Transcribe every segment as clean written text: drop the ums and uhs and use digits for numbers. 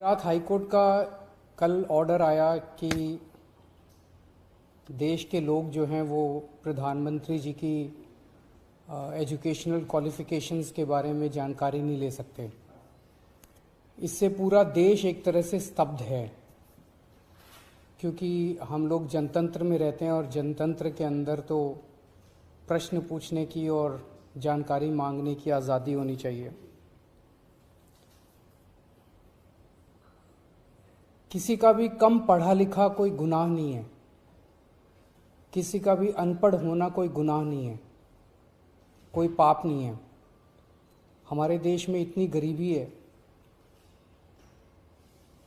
Gujarat high court का कल order आया कि देश के लोग जो हैं वो प्रधानमंत्री जी की एजुकेशनल क्वालिफिकेशंस के बारे में जानकारी नहीं ले सकते। इससे पूरा देश एक तरह से स्तब्ध है, क्योंकि हम लोग जनतंत्र में रहते हैं और जनतंत्र के अंदर तो प्रश्न पूछने की और जानकारी मांगने की आज़ादी होनी चाहिए। किसी का भी कम पढ़ा लिखा कोई गुनाह नहीं है, किसी का भी अनपढ़ होना कोई गुनाह नहीं है, कोई पाप नहीं है। हमारे देश में इतनी गरीबी है,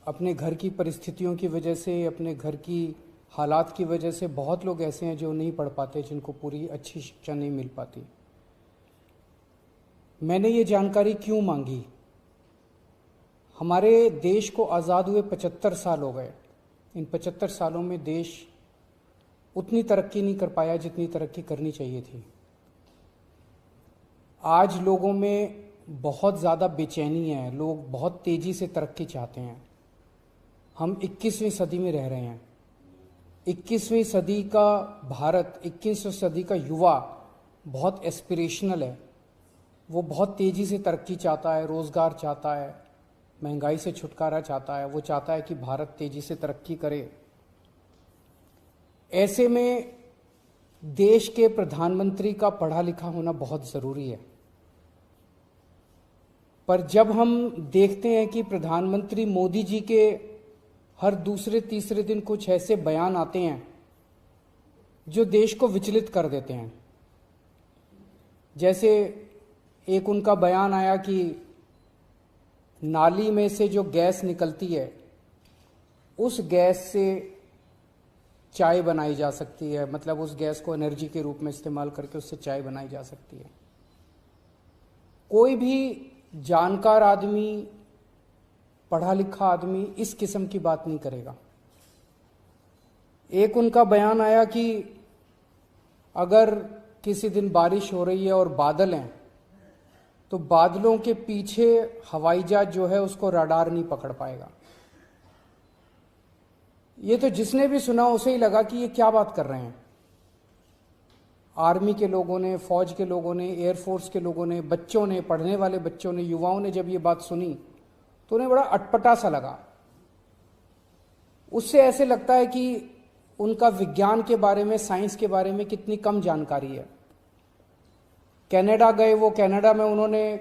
अपने घर की परिस्थितियों की वजह से, अपने घर की हालात की वजह से बहुत लोग ऐसे हैं जो नहीं पढ़ पाते, जिनको पूरी अच्छी शिक्षा नहीं मिल पाती। मैंने ये जानकारी क्यों मांगी? हमारे देश को आज़ाद हुए 75 साल हो गए। इन 75 सालों में देश उतनी तरक्की नहीं कर पाया जितनी तरक्की करनी चाहिए थी। आज लोगों में बहुत ज़्यादा बेचैनी है, लोग बहुत तेज़ी से तरक्की चाहते हैं। हम 21वीं सदी में रह रहे हैं। 21वीं सदी का भारत, 21वीं सदी का युवा बहुत एस्पिरेशनल है। वो बहुत तेज़ी से तरक्की चाहता है, रोज़गार चाहता है, महंगाई से छुटकारा चाहता है। वो चाहता है कि भारत तेजी से तरक्की करे। ऐसे में देश के प्रधानमंत्री का पढ़ा लिखा होना बहुत ज़रूरी है। पर जब हम देखते हैं कि प्रधानमंत्री मोदी जी के हर दूसरे तीसरे दिन कुछ ऐसे बयान आते हैं जो देश को विचलित कर देते हैं। जैसे एक उनका बयान आया कि नाली में से जो गैस निकलती है, उस गैस से चाय बनाई जा सकती है, मतलब उस गैस को एनर्जी के रूप में इस्तेमाल करके उससे चाय बनाई जा सकती है। कोई भी जानकार आदमी, पढ़ा लिखा आदमी इस किस्म की बात नहीं करेगा। एक उनका बयान आया कि अगर किसी दिन बारिश हो रही है और बादल हैं, तो बादलों के पीछे हवाई जहाज जो है उसको रडार नहीं पकड़ पाएगा। ये तो जिसने भी सुना उसे ही लगा कि ये क्या बात कर रहे हैं। आर्मी के लोगों ने, फौज के लोगों ने, एयरफोर्स के लोगों ने, बच्चों ने, पढ़ने वाले बच्चों ने, युवाओं ने जब ये बात सुनी तो उन्हें बड़ा अटपटा सा लगा। उससे ऐसे लगता है कि उनका विज्ञान के बारे में, साइंस के बारे में कितनी कम जानकारी है। कनाडा गए, वो कनाडा में उन्होंने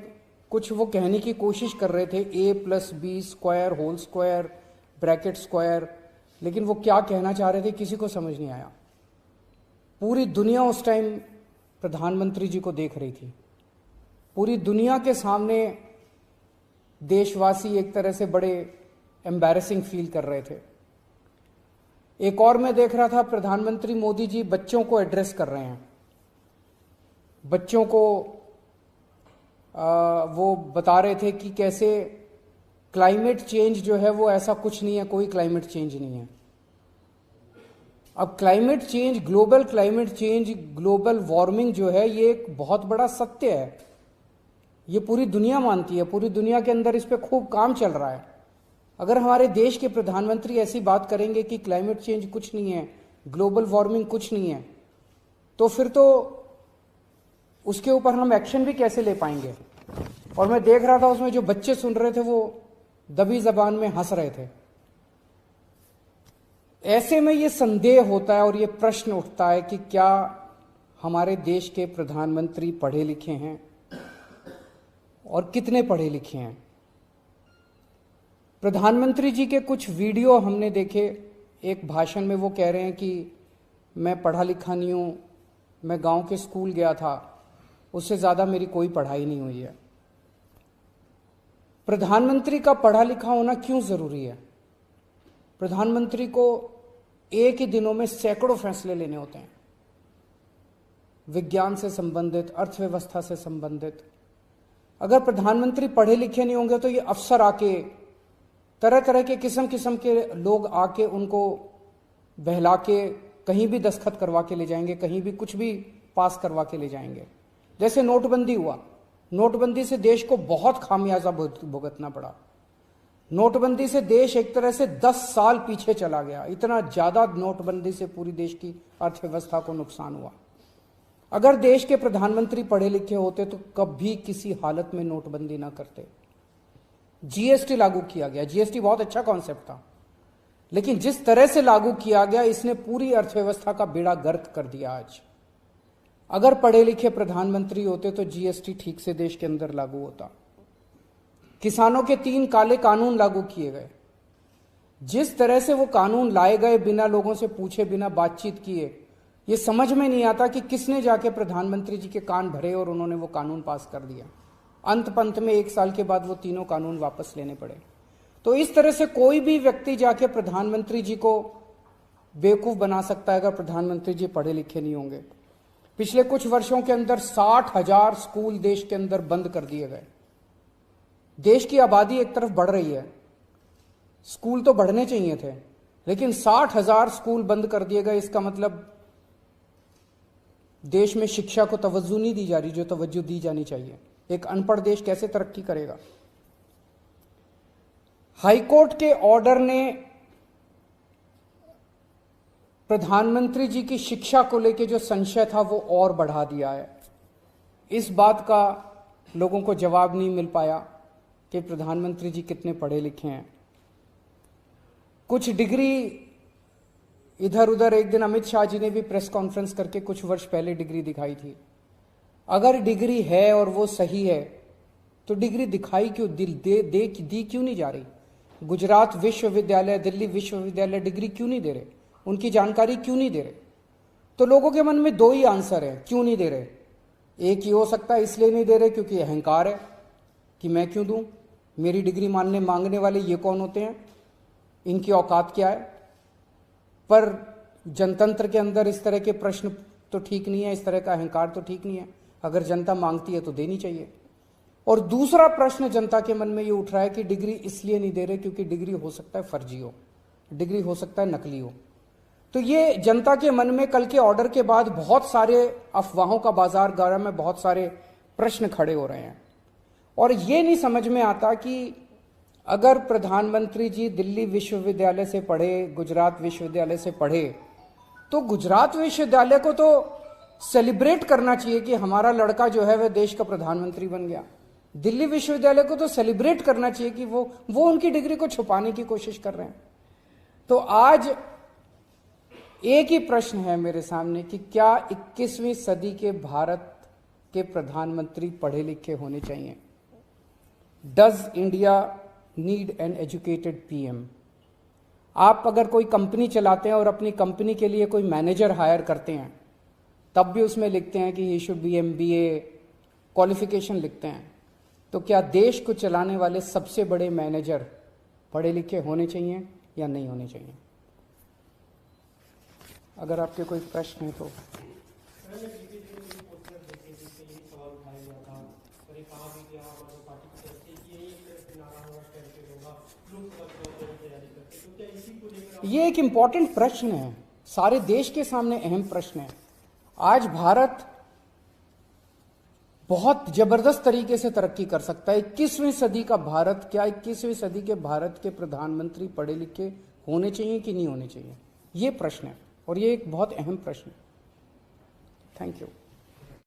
कुछ वो कहने की कोशिश कर रहे थे, a+b² whole square bracket square, लेकिन वो क्या कहना चाह रहे थे किसी को समझ नहीं आया। पूरी दुनिया उस टाइम प्रधानमंत्री जी को देख रही थी। पूरी दुनिया के सामने देशवासी एक तरह से बड़े एम्बैरेसिंग फील कर रहे थे। एक और मैं देख रहा था, प्रधानमंत्री मोदी जी बच्चों को एड्रेस कर रहे हैं। बच्चों को वो बता रहे थे कि कैसे क्लाइमेट चेंज जो है वो ऐसा कुछ नहीं है, कोई क्लाइमेट चेंज नहीं है। अब climate change, global climate change, global warming जो है ये एक बहुत बड़ा सत्य है। ये पूरी दुनिया मानती है, पूरी दुनिया के अंदर इस पे खूब काम चल रहा है। अगर हमारे देश के प्रधानमंत्री ऐसी बात करेंगे कि क्लाइमेट चेंज कुछ नहीं है, ग्लोबल वार्मिंग कुछ नहीं है, तो फिर तो उसके ऊपर हम एक्शन भी कैसे ले पाएंगे। और मैं देख रहा था उसमें जो बच्चे सुन रहे थे वो दबी जबान में हंस रहे थे। ऐसे में ये संदेह होता है और ये प्रश्न उठता है कि क्या हमारे देश के प्रधानमंत्री पढ़े लिखे हैं और कितने पढ़े लिखे हैं। प्रधानमंत्री जी के कुछ वीडियो हमने देखे। एक भाषण में वो कह रहे हैं कि मैं पढ़ा लिखा नहीं हूं, मैं गांव के स्कूल गया था, उससे ज़्यादा मेरी कोई पढ़ाई नहीं हुई है। प्रधानमंत्री का पढ़ा लिखा होना क्यों ज़रूरी है? प्रधानमंत्री को एक ही दिनों में सैकड़ों फैसले लेने होते हैं, विज्ञान से संबंधित, अर्थव्यवस्था से संबंधित। अगर प्रधानमंत्री पढ़े लिखे नहीं होंगे तो ये अफसर आके, तरह तरह के किस्म किस्म के लोग आके उनको बहला के कहीं भी दस्तखत करवा के ले जाएंगे, कहीं भी कुछ भी पास करवा के ले जाएंगे। जैसे नोटबंदी हुआ, नोटबंदी से देश को बहुत खामियाजा भुगतना पड़ा। नोटबंदी से देश एक तरह से 10 साल पीछे चला गया। इतना ज्यादा नोटबंदी से पूरी देश की अर्थव्यवस्था को नुकसान हुआ। अगर देश के प्रधानमंत्री पढ़े लिखे होते तो कभी किसी हालत में नोटबंदी ना करते। जीएसटी लागू किया गया, जीएसटी बहुत अच्छा कॉन्सेप्ट था, लेकिन जिस तरह से लागू किया गया इसने पूरी अर्थव्यवस्था का बेड़ा गर्क कर दिया। आज अगर पढ़े लिखे प्रधानमंत्री होते तो जीएसटी ठीक से देश के अंदर लागू होता। किसानों के 3 काले कानून लागू किए गए। जिस तरह से वो कानून लाए गए बिना लोगों से पूछे, बिना बातचीत किए, ये समझ में नहीं आता कि किसने जाके प्रधानमंत्री जी के कान भरे और उन्होंने वो कानून पास कर दिया। अंत पंत में 1 साल के बाद वो तीनों कानून वापस लेने पड़े। तो इस तरह से कोई भी व्यक्ति जाके प्रधानमंत्री जी को बेवकूफ बना सकता है अगर प्रधानमंत्री जी पढ़े लिखे नहीं होंगे। पिछले कुछ वर्षों के अंदर 60,000 स्कूल देश के अंदर बंद कर दिए गए। देश की आबादी एक तरफ बढ़ रही है, स्कूल तो बढ़ने चाहिए थे, लेकिन 60,000 स्कूल बंद कर दिए गए। इसका मतलब देश में शिक्षा को तवज्जो नहीं दी जा रही जो तवज्जो दी जानी चाहिए। एक अनपढ़ देश कैसे तरक्की करेगा? हाईकोर्ट के ऑर्डर ने प्रधानमंत्री जी की शिक्षा को लेकर जो संशय था वो और बढ़ा दिया है। इस बात का लोगों को जवाब नहीं मिल पाया कि प्रधानमंत्री जी कितने पढ़े लिखे हैं। कुछ डिग्री इधर उधर, एक दिन अमित शाह जी ने भी प्रेस कॉन्फ्रेंस करके कुछ वर्ष पहले डिग्री दिखाई थी। अगर डिग्री है और वो सही है तो डिग्री दिखाई क्यों, दी क्यों नहीं जा रही? गुजरात विश्वविद्यालय, दिल्ली विश्वविद्यालय डिग्री क्यों नहीं दे रहे? उनकी जानकारी क्यों नहीं दे रहे? तो लोगों के मन में 2 ही आंसर है क्यों नहीं दे रहे। एक ही हो सकता है इसलिए नहीं दे रहे क्योंकि अहंकार है कि मैं क्यों दूं, मेरी डिग्री मांगने वाले ये कौन होते हैं, इनकी औकात क्या है। पर जनतंत्र के अंदर इस तरह के प्रश्न तो ठीक नहीं है, इस तरह का अहंकार तो ठीक नहीं है। अगर जनता मांगती है तो देनी चाहिए। और दूसरा प्रश्न जनता के मन में ये उठ रहा है कि डिग्री इसलिए नहीं दे रहे क्योंकि डिग्री हो सकता है फर्जी हो, डिग्री हो सकता है नकली हो। तो ये जनता के मन में कल के ऑर्डर के बाद बहुत सारे अफवाहों का बाजार गर्म है, बहुत सारे प्रश्न खड़े हो रहे हैं। और ये नहीं समझ में आता कि अगर प्रधानमंत्री जी दिल्ली विश्वविद्यालय से पढ़े, गुजरात विश्वविद्यालय से पढ़े, तो गुजरात विश्वविद्यालय को तो सेलिब्रेट करना चाहिए कि हमारा लड़का जो है वह देश का प्रधानमंत्री बन गया। दिल्ली विश्वविद्यालय को तो सेलिब्रेट करना चाहिए कि वो उनकी डिग्री को छुपाने की कोशिश कर रहे हैं। तो आज एक ही प्रश्न है मेरे सामने कि क्या 21वीं सदी के भारत के प्रधानमंत्री पढ़े लिखे होने चाहिए? Does India need an educated PM? आप अगर कोई कंपनी चलाते हैं और अपनी कंपनी के लिए कोई मैनेजर हायर करते हैं, तब भी उसमें लिखते हैं कि he should be MBA qualification लिखते हैं। तो क्या देश को चलाने वाले सबसे बड़े मैनेजर पढ़े लिखे होने चाहिए या नहीं होने चाहिए? अगर आपके कोई प्रश्न है तो। ये एक इंपॉर्टेंट प्रश्न है, सारे देश के सामने अहम प्रश्न है। आज भारत बहुत जबरदस्त तरीके से तरक्की कर सकता है। 21वीं सदी का भारत, क्या 21वीं सदी के भारत के प्रधानमंत्री पढ़े लिखे होने चाहिए कि नहीं होने चाहिए? ये प्रश्न है और ये एक बहुत अहम प्रश्न है। Thank you.